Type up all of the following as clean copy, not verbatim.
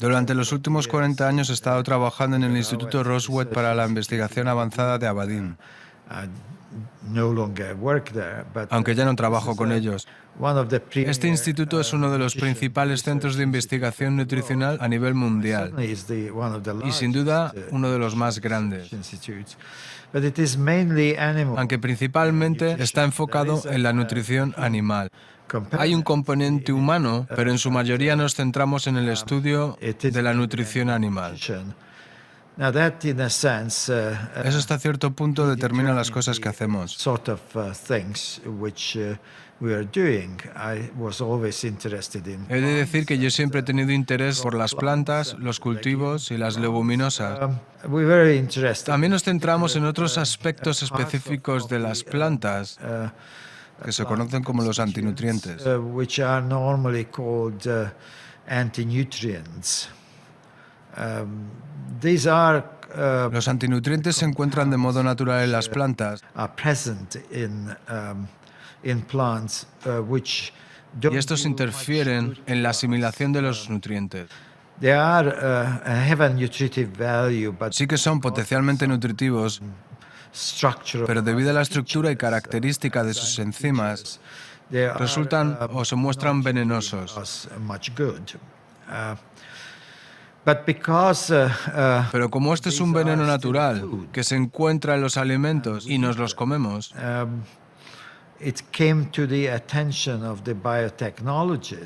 Durante los últimos 40 años he estado trabajando en el Instituto Roswell para la investigación avanzada de Aberdeen, aunque ya no trabajo con ellos. Este instituto es uno de los principales centros de investigación nutricional a nivel mundial y sin duda uno de los más grandes, aunque principalmente está enfocado en la nutrición animal. Hay un componente humano, pero en su mayoría nos centramos en el estudio de la nutrición animal. Eso hasta cierto punto determina las cosas que hacemos. He de decir que yo siempre he tenido interés por las plantas, los cultivos y las leguminosas. También nos centramos en otros aspectos específicos de las plantas, que se conocen como los antinutrientes. Los antinutrientes se encuentran de modo natural en las plantas y estos interfieren en la asimilación de los nutrientes. Sí que son potencialmente nutritivos, pero debido a la estructura y característica de sus enzimas, resultan o se muestran venenosos. Pero como este es un veneno natural que se encuentra en los alimentos y nos los comemos,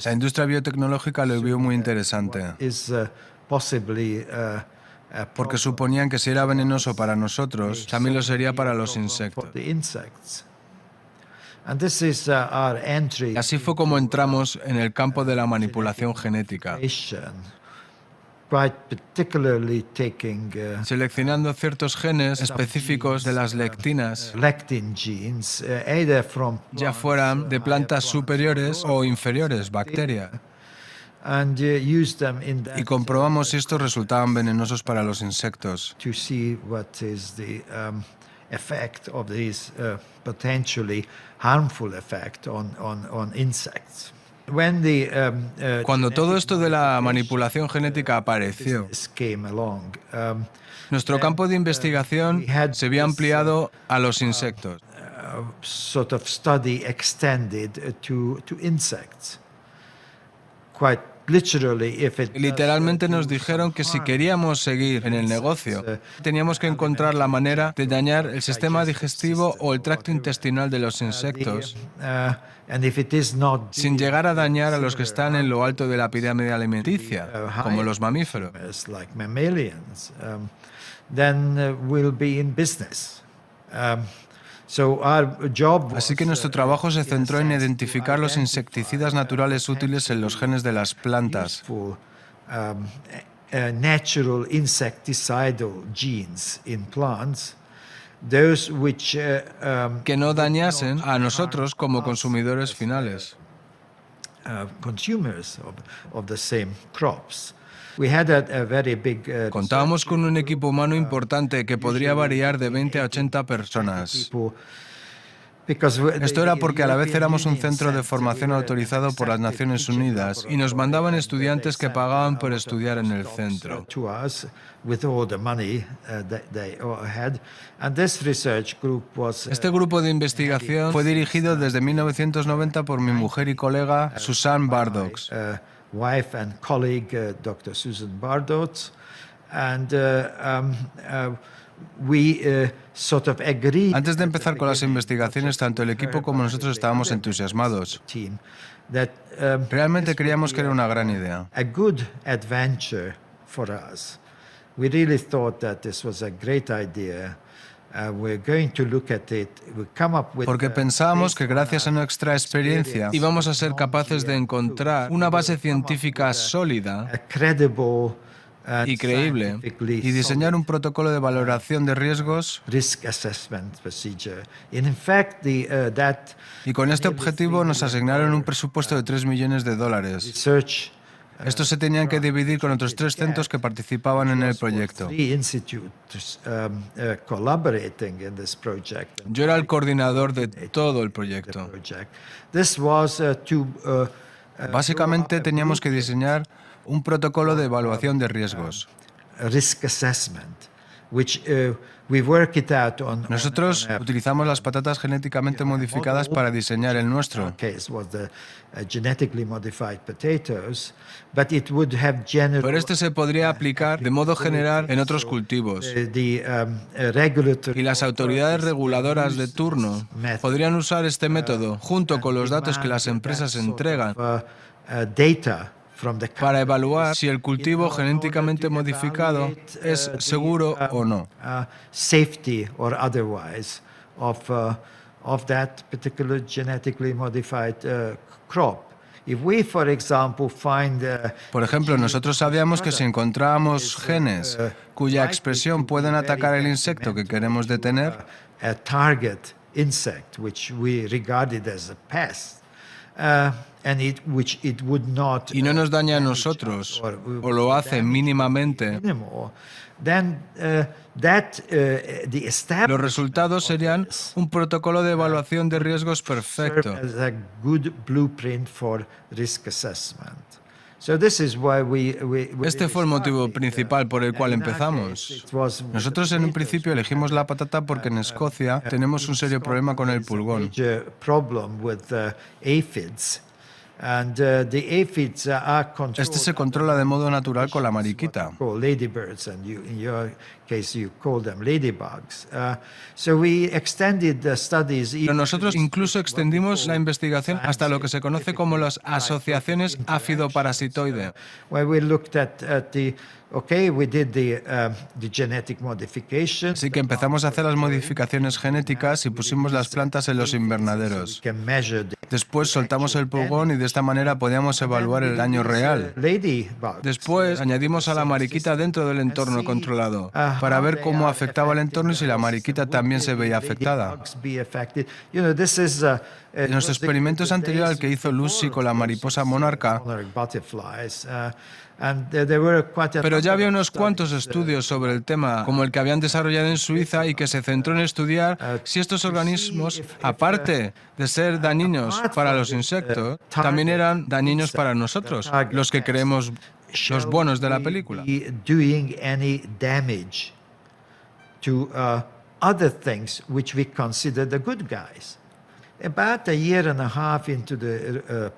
la industria biotecnológica lo vio muy interesante, porque suponían que si era venenoso para nosotros, también lo sería para los insectos. Así fue como entramos en el campo de la manipulación genética, seleccionando ciertos genes específicos de las lectinas, ya fueran de plantas superiores o inferiores, bacterias, y comprobamos si estos resultaban venenosos para los insectos. Cuando todo esto de la manipulación genética apareció, nuestro campo de investigación se había ampliado a los insectos. Literalmente nos dijeron que si queríamos seguir en el negocio, teníamos que encontrar la manera de dañar el sistema digestivo o el tracto intestinal de los insectos, sin llegar a dañar a los que están en lo alto de la pirámide alimenticia, como los mamíferos. Así que nuestro trabajo se centró en identificar los insecticidas naturales útiles en los genes de las plantas, que no dañasen a nosotros como consumidores finales. Contábamos con un equipo humano importante que podría variar de 20 a 80 personas. Esto era porque a la vez éramos un centro de formación autorizado por las Naciones Unidas y nos mandaban estudiantes que pagaban por estudiar en el centro. Este grupo de investigación fue dirigido desde 1990 por mi mujer y colega Susan Bardocks. Wife and colleague, Dr. Susan Bardocks, and we sort of agreed. Antes de empezar con las investigaciones, tanto el equipo como nosotros estábamos entusiasmados. Realmente creíamos que era una gran idea. A good adventure for us. We really thought that this was a great idea. Porque pensábamos que gracias a nuestra experiencia íbamos a ser capaces de encontrar una base científica sólida y creíble y diseñar un protocolo de valoración de riesgos. Y con este objetivo nos asignaron un presupuesto de $3 millones. Estos se tenían que dividir con otros 3 centros que participaban en el proyecto. Yo era el coordinador de todo el proyecto. Básicamente teníamos que diseñar un protocolo de evaluación de riesgos. Risk assessment, which we work it out on. Nosotros utilizamos las patatas genéticamente modificadas para diseñar el nuestro. Case was the genetically modified potatoes, but it would have general. Pero este se podría aplicar de modo general en otros cultivos. Y las autoridades reguladoras de turno podrían usar este método junto con los datos que las empresas entregan para evaluar si el cultivo genéticamente modificado es seguro o no. Safety or otherwise of that particular genetically modified crop. If we, for example, find Por ejemplo, nosotros sabíamos que si encontrábamos genes cuya expresión pueden atacar el insecto que queremos detener, a target insect which we regarded as a pest, which it would not y no nos daña a nosotros o lo hace mínimamente, los resultados serían un protocolo de evaluación de riesgos perfecto. Este fue el motivo principal por el cual empezamos. Nosotros en un principio elegimos la patata porque en Escocia tenemos un serio problema con el pulgón. Este se controla de modo natural con la mariquita. Pero nosotros incluso extendimos la investigación hasta lo que se conoce como las asociaciones áfido-parasitoide. Así que empezamos a hacer las modificaciones genéticas y pusimos las plantas en los invernaderos. Después soltamos el pulgón y de esta manera podíamos evaluar el daño real. Después añadimos a la mariquita dentro del entorno controlado para ver cómo afectaba el entorno y si la mariquita también se veía afectada. En los experimentos anteriores al que hizo Lucy con la mariposa monarca, pero ya había unos cuantos estudios sobre el tema, como el que habían desarrollado en Suiza y que se centró en estudiar si estos organismos, aparte de ser dañinos para los insectos, también eran dañinos para nosotros, los que creemos los buenos de la película.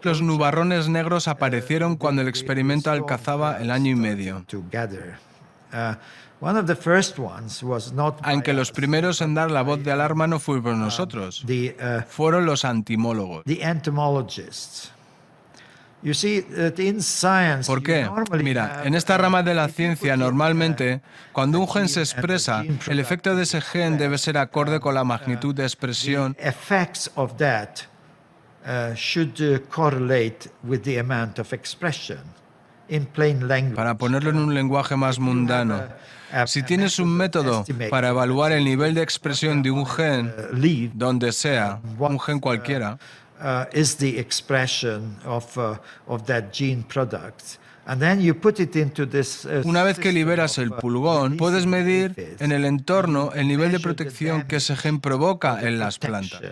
Los nubarrones negros aparecieron cuando el experimento alcanzaba el año y medio. Aunque los primeros en dar la voz de alarma no fueron nosotros, fueron los entomólogos. ¿Por qué? Mira, en esta rama de la ciencia normalmente, cuando un gen se expresa, el efecto de ese gen debe ser acorde con la magnitud de expresión para ponerlo en un lenguaje más mundano. Si tienes un método para evaluar el nivel de expresión de un gen, donde sea, un gen cualquiera, is the expression of that gene product. Una vez que liberas el pulgón, puedes medir en el entorno el nivel de protección que ese gen provoca en las plantas.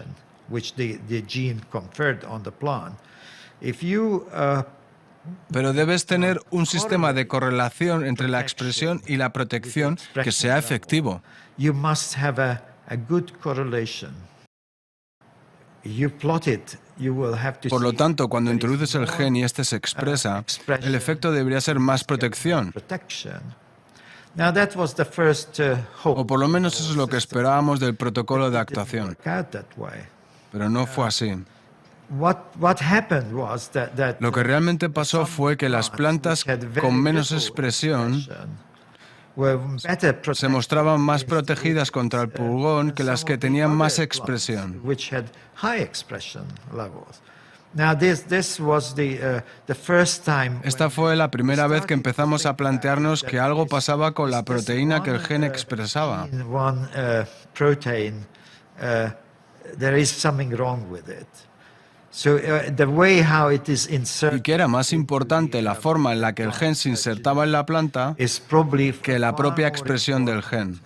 Pero debes tener un sistema de correlación entre la expresión y la protección que sea efectivo. Por lo tanto, cuando introduces el gen y este se expresa, el efecto debería ser más protección. O por lo menos eso es lo que esperábamos del protocolo de actuación. Pero no fue así. Lo que realmente pasó fue que las plantas con menos expresión se mostraban más protegidas contra el pulgón que las que tenían más expresión. Esta fue la primera vez que empezamos a plantearnos que algo pasaba con la proteína que el gen expresaba. Y que era más importante la forma en la que el gen se insertaba en la planta que la propia expresión del gen.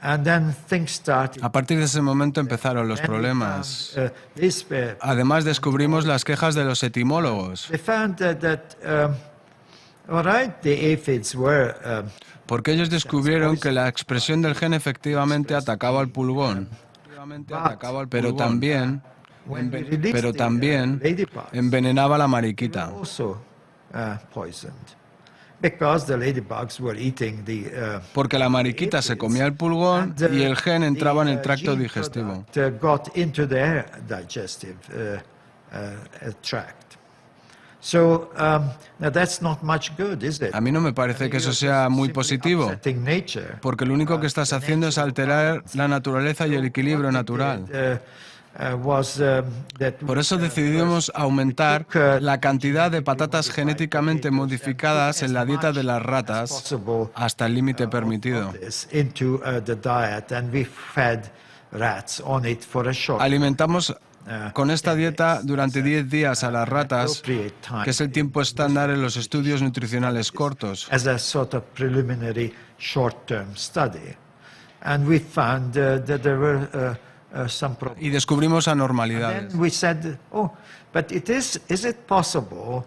And then things started. A partir de ese momento empezaron los problemas. This, Además, descubrimos las quejas de los etimólogos, they found all right, the aphids were porque ellos descubrieron que la expresión del gen efectivamente atacaba al pulgón, pero también envenenaba la mariquita. also poisoned because the ladybugs were eating the Porque la mariquita se comía el pulgón y el gen entraba en el tracto digestivo. got into their digestive tract. So now that's not much good, is it? A mí no me parece que eso sea muy positivo, Upsetting nature. porque lo único que estás haciendo es alterar la naturaleza y el equilibrio natural. Por eso decidimos aumentar la cantidad de patatas genéticamente modificadas en la dieta de las ratas hasta el límite permitido. Into the diet, and we fed rats on it for a short Alimentamos con esta dieta durante 10 días a las ratas, appropriate time que es el tiempo estándar en los estudios nutricionales cortos. as a sort of preliminary short-term study, and we found that there were some problems. Y descubrimos anormalidades. Then we said, "Oh, but is it possible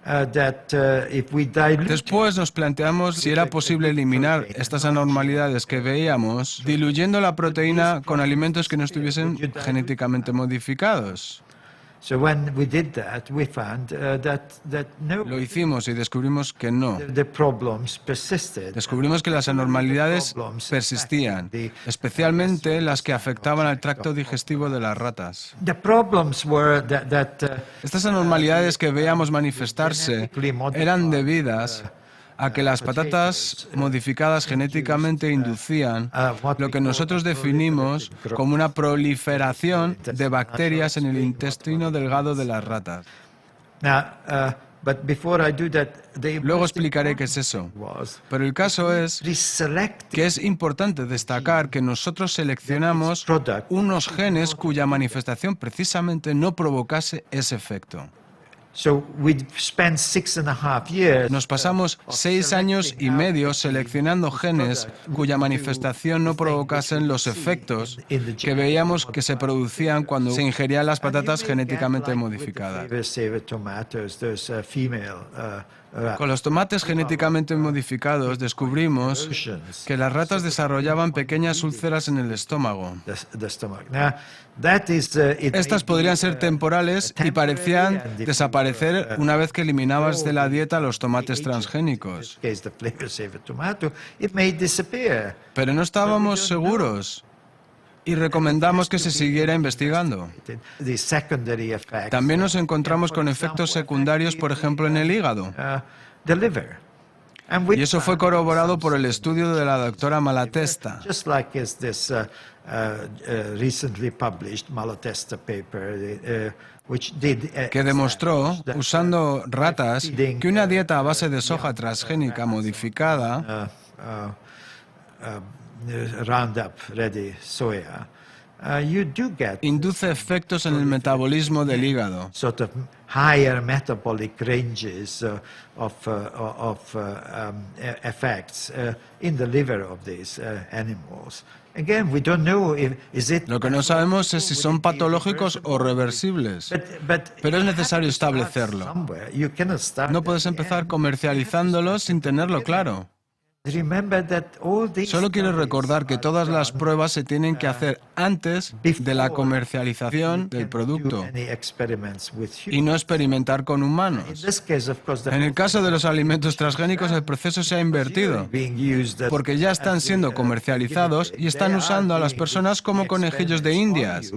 that if we dilute Después nos planteamos si era posible eliminar estas anormalidades que veíamos diluyendo la proteína con alimentos que no estuviesen genéticamente modificados? So when we did that, we found that no, Lo hicimos y descubrimos que no. the problems persisted. Descubrimos que las anormalidades persistían, especialmente las que afectaban al tracto digestivo de las ratas. The problems were that Estas anormalidades que veíamos manifestarse eran debidas a que las patatas modificadas genéticamente inducían lo que nosotros definimos como una proliferación de bacterias en el intestino delgado de las ratas. now, but before I do that, the Luego explicaré qué es eso. was Pero el caso es we selected que es importante destacar que nosotros seleccionamos unos genes cuya manifestación precisamente no provocase ese efecto. so we spent 6.5 years. Nos pasamos 6 años y medio seleccionando genes cuya manifestación no provocasen los efectos que veíamos que se producían cuando se ingerían las patatas genéticamente modificadas. Tomatoes, there's a female Con los tomates genéticamente modificados descubrimos que las ratas desarrollaban pequeñas úlceras en el estómago. the stomach. Now, that is Estas podrían ser temporales y parecían desaparecer una vez que eliminabas de la dieta los tomates transgénicos. case the flavor saver tomato, it may disappear. Pero no estábamos seguros y recomendamos que se siguiera investigando. The secondary effects, También nos encontramos con efectos secundarios, por ejemplo, en el hígado. the liver. And we Y eso fue corroborado por el estudio de la doctora Malatesta, just like is this recently published Malatesta paper, which did que demostró, usando ratas, que una dieta a base de soja transgénica modificada Roundup ready soya, you do get induce efectos en el metabolismo del hígado. sort of higher metabolic ranges effects in the liver of these animals. Again, we don't know if is it. Lo que no sabemos es si son patológicos o reversibles, pero es necesario establecerlo. Somewhere. You cannot start No puedes empezar comercializándolos sin tenerlo claro. Remember that all these Solo quiero recordar que todas las pruebas se tienen que hacer antes de la comercialización del producto any experiments with y no experimentar con In humanos. this case, of course, the En el caso de los alimentos transgénicos, el proceso se ha invertido, being used as porque ya están siendo comercializados y están usando a las personas como conejillos de indias.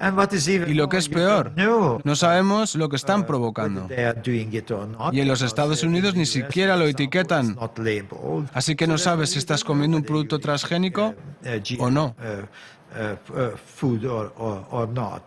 and what is even Y lo que es peor, no sabemos lo que están provocando. they are doing it or not. Y en los Estados Unidos ni siquiera lo etiquetan. Not labeled. Así que no sabes si estás comiendo un producto transgénico o no. Food or not.